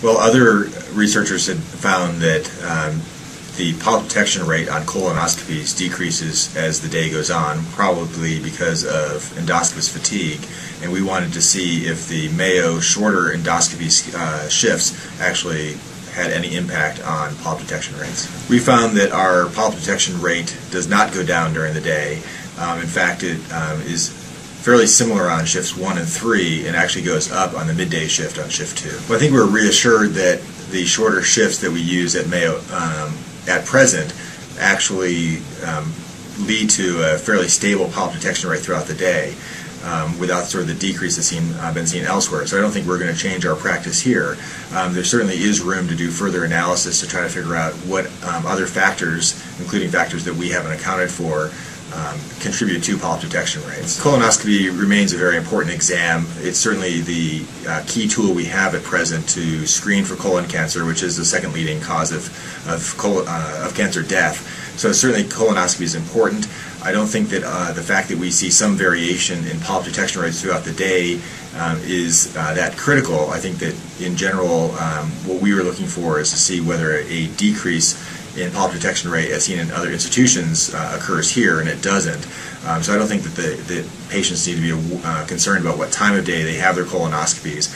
Well, other researchers had found that the polyp detection rate on colonoscopies decreases as the day goes on, probably because of endoscopist fatigue, and we wanted to see if the Mayo shorter endoscopy shifts actually had any impact on polyp detection rates. We found that our polyp detection rate does not go down during the day. In fact, it is fairly similar on shifts 1 and 3 and actually goes up on the midday shift on shift 2. But I think we're reassured that the shorter shifts that we use at Mayo at present actually lead to a fairly stable polyp detection rate throughout the day without sort of the decrease that's been seen elsewhere. So I don't think we're going to change our practice here. There certainly is room to do further analysis to try to figure out what other factors, including factors that we haven't accounted for, contribute to polyp detection rates. Colonoscopy remains a very important exam. It's certainly the key tool we have at present to screen for colon cancer, which is the second leading cause of cancer death. So certainly colonoscopy is important. I don't think that the fact that we see some variation in polyp detection rates throughout the day is that critical. I think that in general what we were looking for is to see whether a decrease in polyp detection rate as seen in other institutions occurs here, and it doesn't. So I don't think that the patients need to be concerned about what time of day they have their colonoscopies.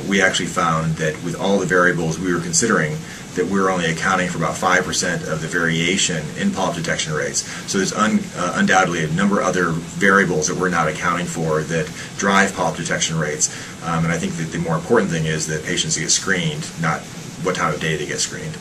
We actually found that with all the variables we were considering, that we're only accounting for about 5% of the variation in polyp detection rates. So there's undoubtedly a number of other variables that we're not accounting for that drive polyp detection rates. And I think that the more important thing is that patients get screened, not what time of day they get screened.